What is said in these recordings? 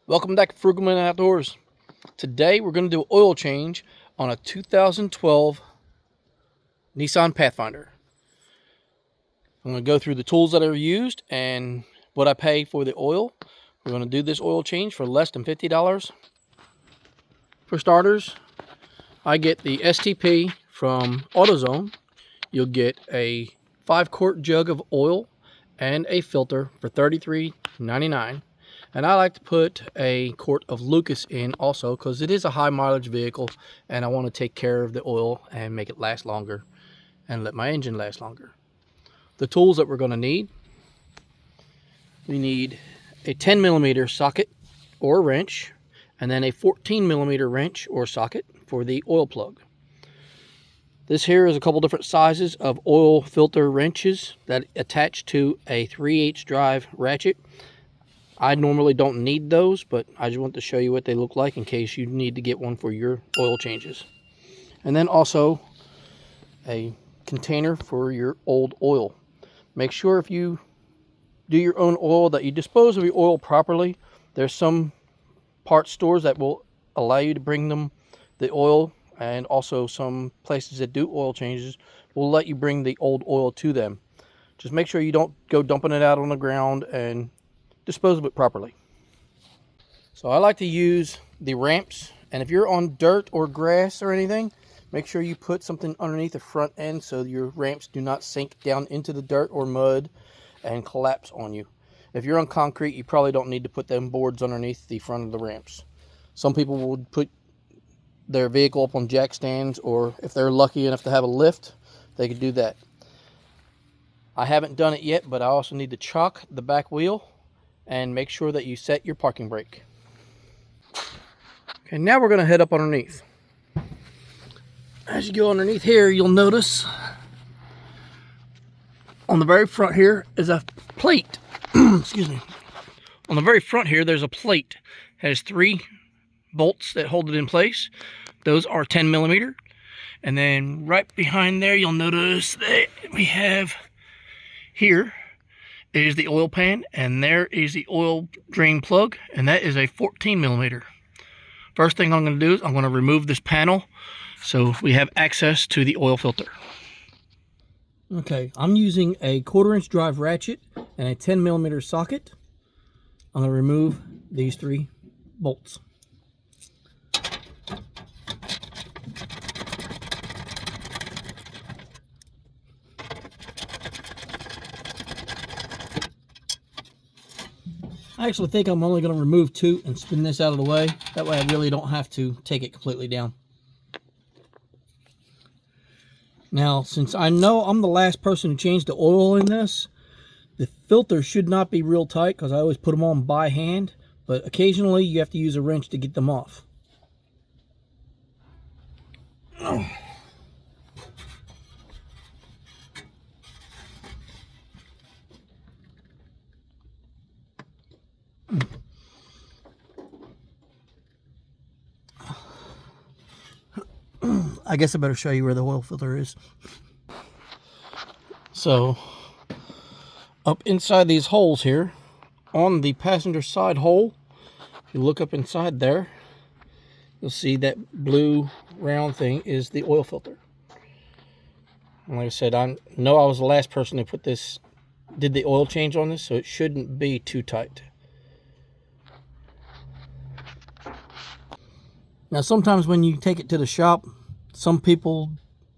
Welcome back to Frugal Man Outdoors. Today we're going to do an oil change on a 2012 Nissan Pathfinder. I'm going to go through the tools that are used and what I pay for the oil. We're going to do this oil change for less than $50. For starters, I get the STP from AutoZone. You'll get a 5-quart jug of oil and a filter for $33.99. And I like to put a quart of Lucas in also because it is a high mileage vehicle and I want to take care of the oil and make it last longer and let my engine last longer. The tools that we're going to need: we need a 10mm socket or wrench, and then a 14mm wrench or socket for the oil plug. This here is a couple different sizes of oil filter wrenches that attach to a 3/8 drive ratchet. I normally don't need those, but I just want to show you what they look like in case you need to get one for your oil changes. And then also a container for your old oil. Make sure if you do your own oil that you dispose of your oil properly. There's some parts stores that will allow you to bring them the oil, and also some places that do oil changes will let you bring the old oil to them. Just make sure you don't go dumping it out on the ground, and dispose of it properly. So I like to use the ramps, and if you're on dirt or grass or anything, make sure you put something underneath the front end so your ramps do not sink down into the dirt or mud and collapse on you. If you're on concrete, you probably don't need to put them boards underneath the front of the ramps. Some people would put their vehicle up on jack stands, or if they're lucky enough to have a lift, they could do that. I haven't done it yet, but I also need to chock the back wheel and make sure that you set your parking brake. Okay, now we're going to head up underneath. As you go underneath here, you'll notice on the very front here is a plate. Excuse me. On the very front here, there's a plate. It has 3 bolts that hold it in place. Those are 10mm. And then right behind there, you'll notice that we have here is the oil pan, and there is the oil drain plug, and that is a 14mm. First thing I'm going to do is I'm going to remove this panel so we have access to the oil filter. Okay, I'm using a 1/4-inch drive ratchet and a 10mm socket. I'm going to remove these 3 bolts. I actually think I'm only going to remove 2 and spin this out of the way. That way I really don't have to take it completely down. Now, since I know I'm the last person to change the oil in this, the filter should not be real tight because I always put them on by hand, but occasionally you have to use a wrench to get them off. I guess I better show you where the oil filter is. So, up inside these holes here, on the passenger side hole, if you look up inside there, you'll see that blue round thing is the oil filter. And like I said, I know I was the last person to did the oil change on this, so it shouldn't be too tight. Now, sometimes when you take it to the shop, some people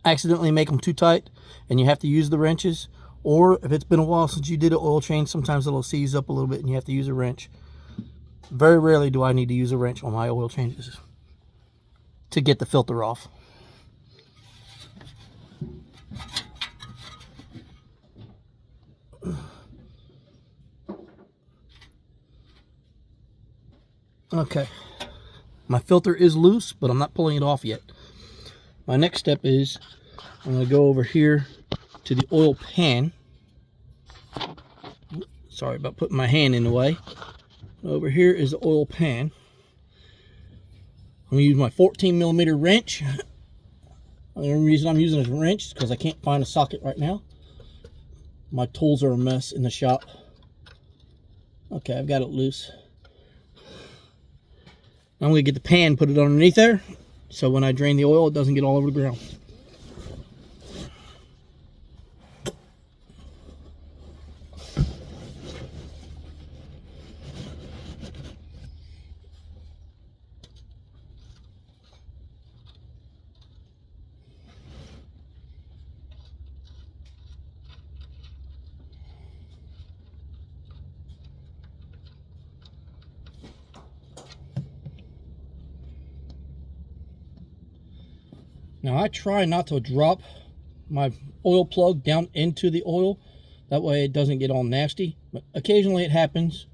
accidentally make them too tight and you have to use the wrenches. Or if it's been a while since you did an oil change, sometimes it'll seize up a little bit and you have to use a wrench. Very rarely do I need to use a wrench on my oil changes to get the filter off. Okay, my filter is loose, but I'm not pulling it off yet. My next step is I'm going to go over here to the oil pan. Sorry about putting my hand in the way. Over here is the oil pan. I'm going to use my 14mm wrench. The only reason I'm using a wrench is because I can't find a socket right now. My tools are a mess in the shop. Okay, I've got it loose. Now I'm going to get the pan, put it underneath there, so when I drain the oil, it doesn't get all over the ground. Now I try not to drop my oil plug down into the oil. That way it doesn't get all nasty. But occasionally it happens.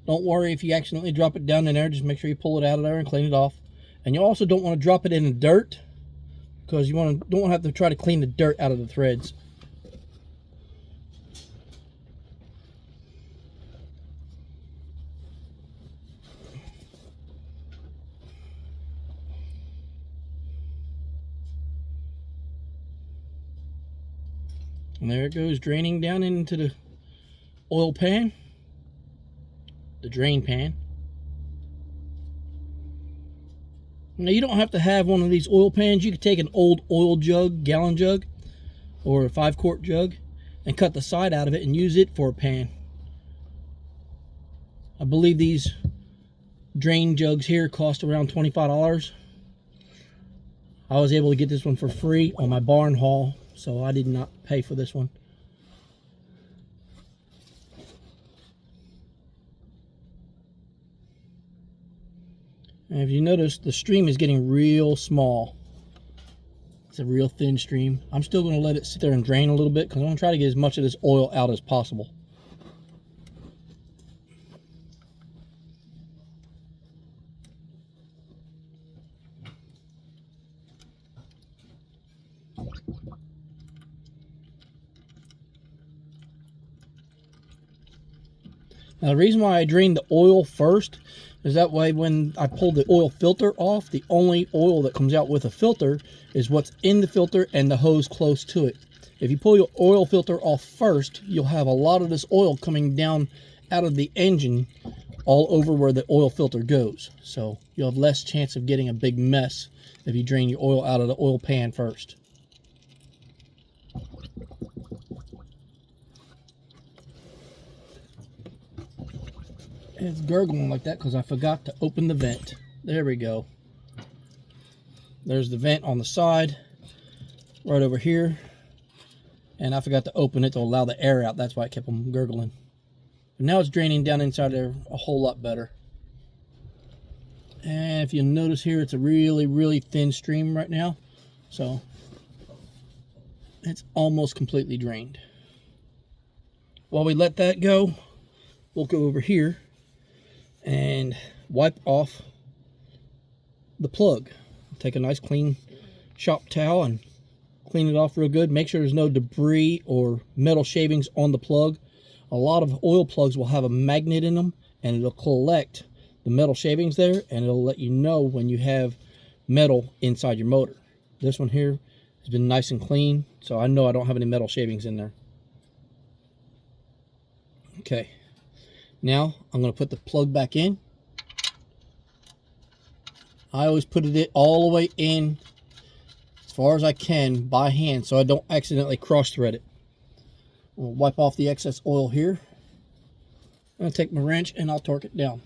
Don't worry if you accidentally drop it down in there. Just make sure you pull it out of there and clean it off. And you also don't want to drop it in the dirt, because you don't want to have to try to clean the dirt out of the threads. And there it goes, draining down into the oil pan, the drain pan. Now you don't have to have one of these oil pans. You could take an old oil jug, gallon jug, or a 5-quart jug, and cut the side out of it and use it for a pan. I believe these drain jugs here cost around $25. I was able to get this one for free on my barn haul, so I did not pay for this one. And if you notice, the stream is getting real small. It's a real thin stream. I'm still going to let it sit there and drain a little bit, because I want to try to get as much of this oil out as possible. Now the reason why I drained the oil first is that way when I pull the oil filter off, the only oil that comes out with a filter is what's in the filter and the hose close to it. If you pull your oil filter off first, you'll have a lot of this oil coming down out of the engine all over where the oil filter goes. So you'll have less chance of getting a big mess if you drain your oil out of the oil pan first. It's gurgling like that because I forgot to open the vent. There we go. There's the vent on the side, right over here. And I forgot to open it to allow the air out. That's why it kept on gurgling. But now it's draining down inside there a whole lot better. And if you notice here, it's a really, really thin stream right now. So it's almost completely drained. While we let that go, we'll go over here and wipe off the plug. Take a nice clean shop towel and clean it off real good. Make sure there's no debris or metal shavings on the plug. A lot of oil plugs will have a magnet in them, and it'll collect the metal shavings there, and it'll let you know when you have metal inside your motor. This one here has been nice and clean, so I know I don't have any metal shavings in there. Okay. Now, I'm going to put the plug back in. I always put it all the way in as far as I can by hand so I don't accidentally cross thread it. I'll wipe off the excess oil here. I'm going to take my wrench and I'll torque it down.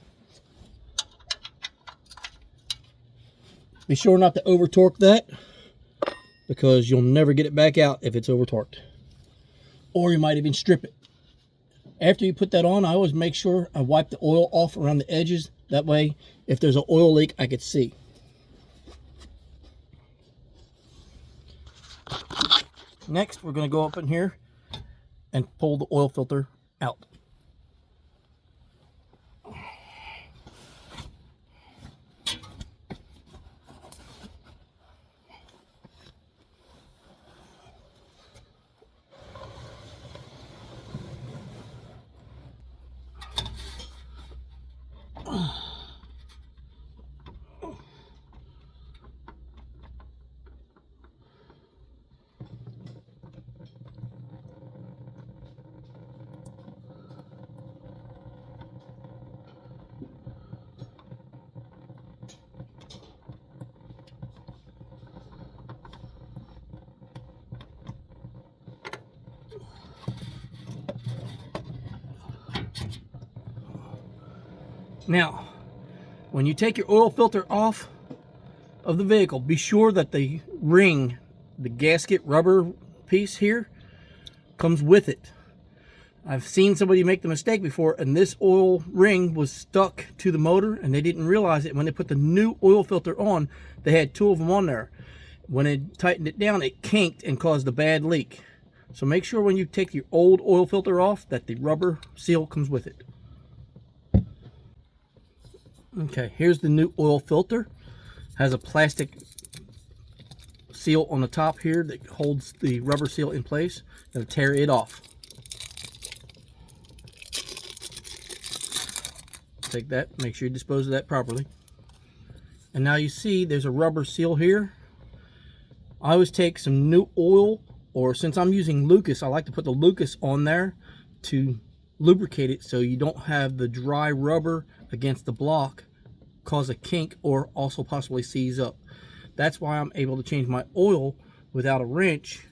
Be sure not to over torque that, because you'll never get it back out if it's over torqued. Or you might even strip it. After you put that on, I always make sure I wipe the oil off around the edges. That way, if there's an oil leak, I could see. Next, we're going to go up in here and pull the oil filter out. Now, when you take your oil filter off of the vehicle, be sure that the ring, the gasket rubber piece here, comes with it. I've seen somebody make the mistake before, and this oil ring was stuck to the motor, and they didn't realize it. When they put the new oil filter on, they had 2 of them on there. When they tightened it down, it kinked and caused a bad leak. So make sure when you take your old oil filter off that the rubber seal comes with it. Okay, here's the new oil filter. Has a plastic seal on the top here that holds the rubber seal in place. Gonna tear it off. Take that, make sure you dispose of that properly. And now you see there's a rubber seal here. I always take some new oil, or since I'm using Lucas, I like to put the Lucas on there to lubricate it so you don't have the dry rubber against the block cause a kink or also possibly seize up. That's why I'm able to change my oil without a wrench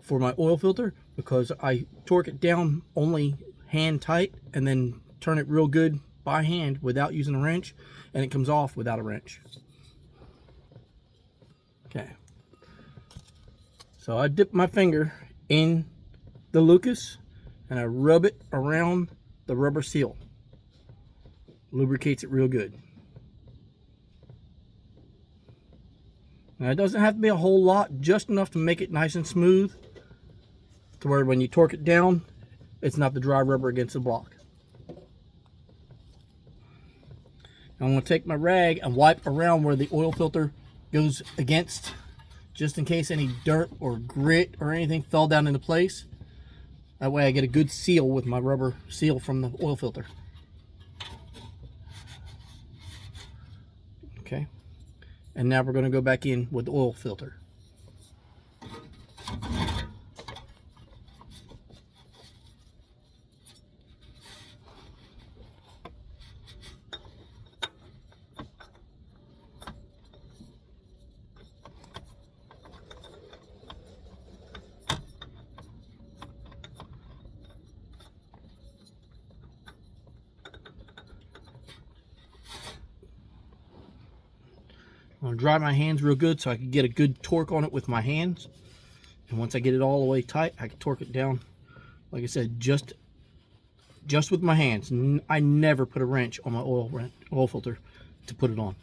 for my oil filter, because I torque it down only hand tight and then turn it real good by hand without using a wrench, and it comes off without a wrench. Okay, so I dip my finger in the Lucas and I rub it around the rubber seal. Lubricates it real good. Now it doesn't have to be a whole lot, just enough to make it nice and smooth to where when you torque it down, it's not the dry rubber against the block. I'm going to take my rag and wipe around where the oil filter goes against, just in case any dirt or grit or anything fell down into place. That way I get a good seal with my rubber seal from the oil filter. Okay, and now we're going to go back in with the oil filter. I'm going to dry my hands real good so I can get a good torque on it with my hands. And once I get it all the way tight, I can torque it down, like I said, just with my hands. I never put a wrench on my oil filter to put it on.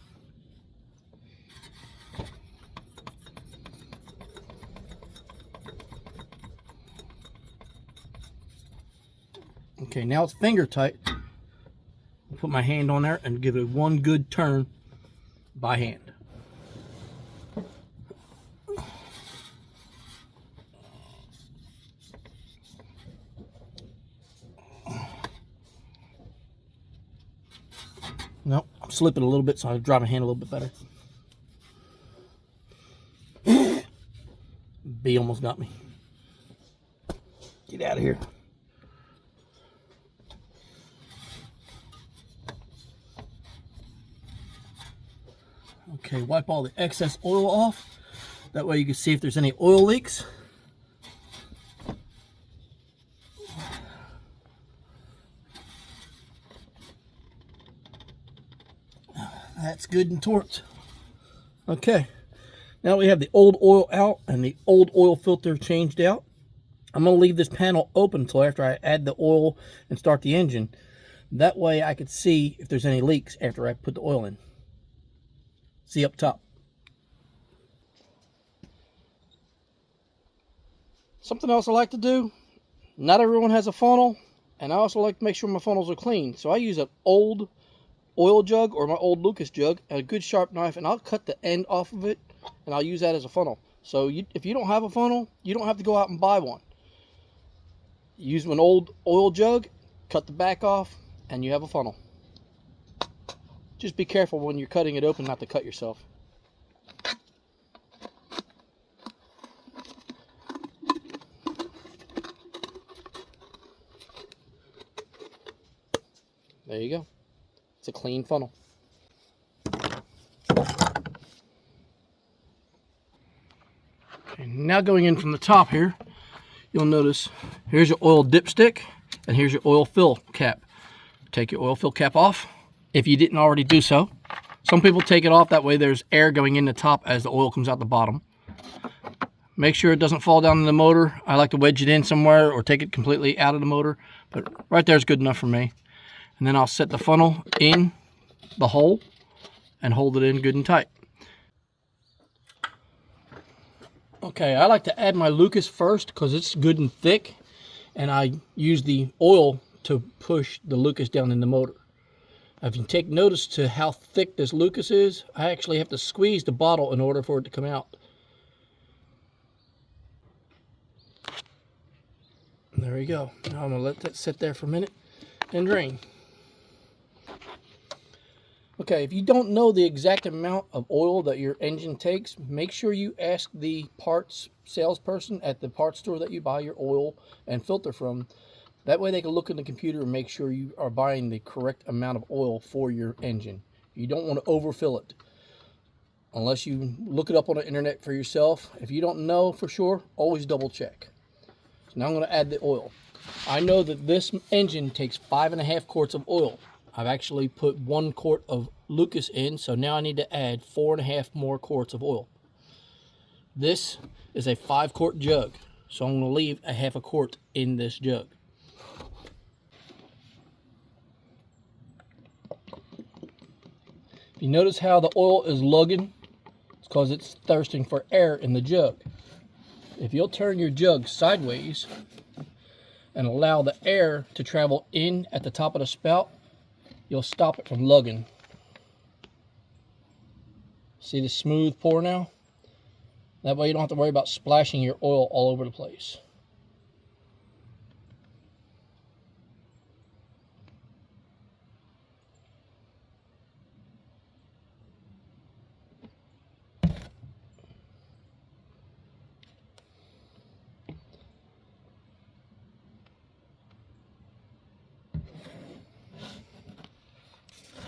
Okay, now it's finger tight. I'll put my hand on there and give it one good turn by hand. Nope, I'm slipping a little bit, so I'll dry my hand a little bit better. Bee almost got me. Get out of here. Okay, wipe all the excess oil off. That way you can see if there's any oil leaks. That's good and torqued. Okay, now we have the old oil out and the old oil filter changed out. I'm going to leave this panel open until after I add the oil and start the engine. That way I could see if there's any leaks after I put the oil in. See up top. Something else I like to do, not everyone has a funnel, and I also like to make sure my funnels are clean. So I use an old oil jug or my old Lucas jug and a good sharp knife, and I'll cut the end off of it and I'll use that as a funnel. So if you don't have a funnel, you don't have to go out and buy one. Use an old oil jug, cut the back off, and you have a funnel. Just be careful when you're cutting it open not to cut yourself. There you go. It's a clean funnel. Okay, now going in from the top here, you'll notice here's your oil dipstick and here's your oil fill cap. Take your oil fill cap off, if you didn't already do so. Some people take it off, that way there's air going in the top as the oil comes out the bottom. Make sure it doesn't fall down in the motor. I like to wedge it in somewhere or take it completely out of the motor, but right there is good enough for me. And then I'll set the funnel in the hole and hold it in good and tight. Okay, I like to add my Lucas first because it's good and thick, and I use the oil to push the Lucas down in the motor. If you take notice to how thick this Lucas is, I actually have to squeeze the bottle in order for it to come out. There we go. Now I'm going to let that sit there for a minute and drain. Okay, if you don't know the exact amount of oil that your engine takes, make sure you ask the parts salesperson at the parts store that you buy your oil and filter from. That way they can look in the computer and make sure you are buying the correct amount of oil for your engine. You don't want to overfill it unless you look it up on the internet for yourself. If you don't know for sure, always double check. So now I'm going to add the oil. I know that this engine takes 5.5 quarts of oil. I've actually put 1 quart of Lucas in, so now I need to add 4.5 more quarts of oil. This is a 5-quart jug, so I'm going to leave a 1/2 quart in this jug. If you notice how the oil is lugging, it's because it's thirsting for air in the jug. If you'll turn your jug sideways and allow the air to travel in at the top of the spout, you'll stop it from lugging. See the smooth pour now? That way you don't have to worry about splashing your oil all over the place.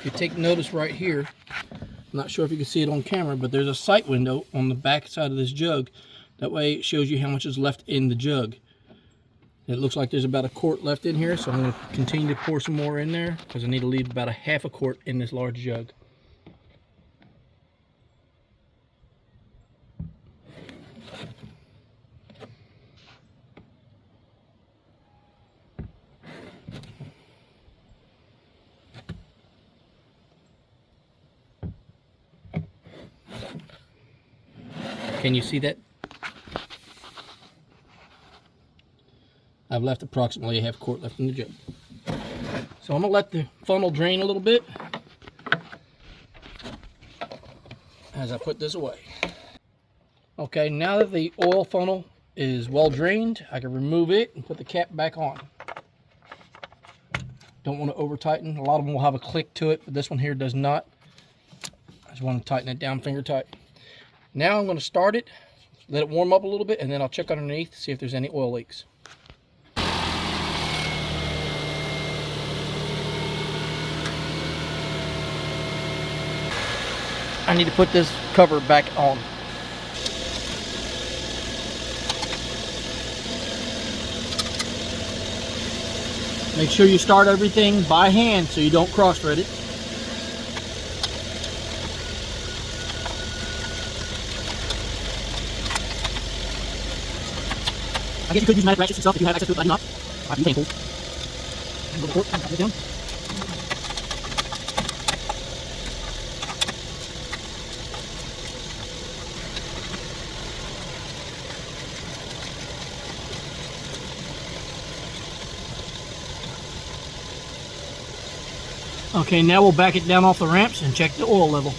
If you take notice right here, I'm not sure if you can see it on camera, but there's a sight window on the back side of this jug. That way it shows you how much is left in the jug. It looks like there's about 1 quart left in here, so I'm going to continue to pour some more in there because I need to leave about 1/2 quart in this large jug. Can you see that? I've left approximately 1/2 quart left in the jug. So I'm going to let the funnel drain a little bit as I put this away. Okay, now that the oil funnel is well drained, I can remove it and put the cap back on. Don't want to over tighten. A lot of them will have a click to it, but this one here does not. I just want to tighten it down finger tight. Now I'm going to start it, let it warm up a little bit, and then I'll check underneath to see if there's any oil leaks. I need to put this cover back on. Make sure you start everything by hand so you don't cross-thread it. I guess you could use pneumatic ratchets yourself if you have access to it, but I do not. I have butane tools. And go to the port and put it down. Okay, now we'll back it down off the ramps and check the oil level.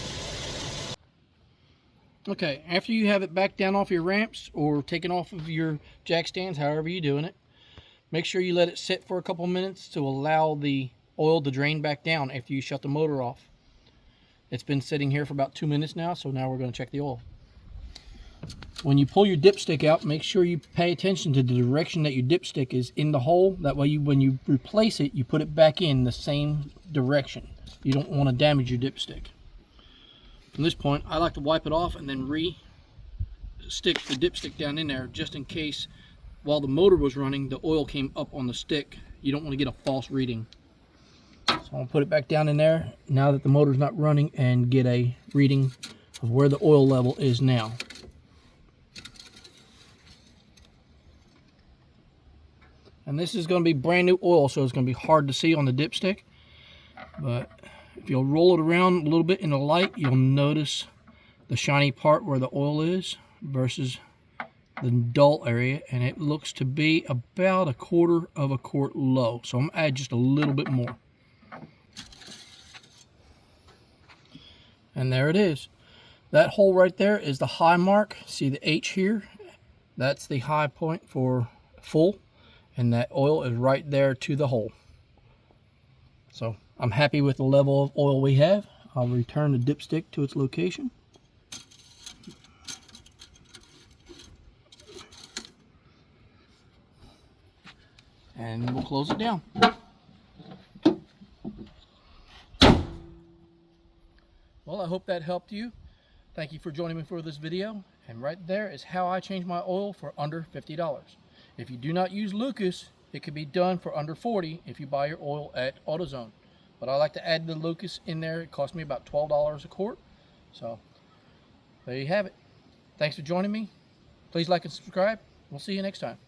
Okay, after you have it back down off your ramps or taken off of your jack stands, however you're doing it, make sure you let it sit for a couple minutes to allow the oil to drain back down after you shut the motor off. It's been sitting here for about 2 minutes now, so now we're going to check the oil. When you pull your dipstick out, make sure you pay attention to the direction that your dipstick is in the hole. That way, when you replace it, you put it back in the same direction. You don't want to damage your dipstick. From this point, I like to wipe it off and then re-stick the dipstick down in there, just in case while the motor was running, the oil came up on the stick. You don't want to get a false reading. So So I'm gonna put it back down in there now that the motor's not running and get a reading of where the oil level is now. And this is going to be brand new oil, so it's going to be hard to see on the dipstick. But if you'll roll it around a little bit in the light, you'll notice the shiny part where the oil is versus the dull area, and it looks to be about 1/4 of a quart low. So I'm going to add just a little bit more. And there it is. That hole right there is the high mark. See the H here? That's the high point for full, and that oil is right there to the hole. So I'm happy with the level of oil we have. I'll return the dipstick to its location. And we'll close it down. Well, I hope that helped you. Thank you for joining me for this video. And right there is how I change my oil for under $50. If you do not use Lucas, it can be done for under $40 if you buy your oil at AutoZone. But I like to add the Lucas in there. It cost me about $12 a quart. So there you have it. Thanks for joining me. Please like and subscribe. We'll see you next time.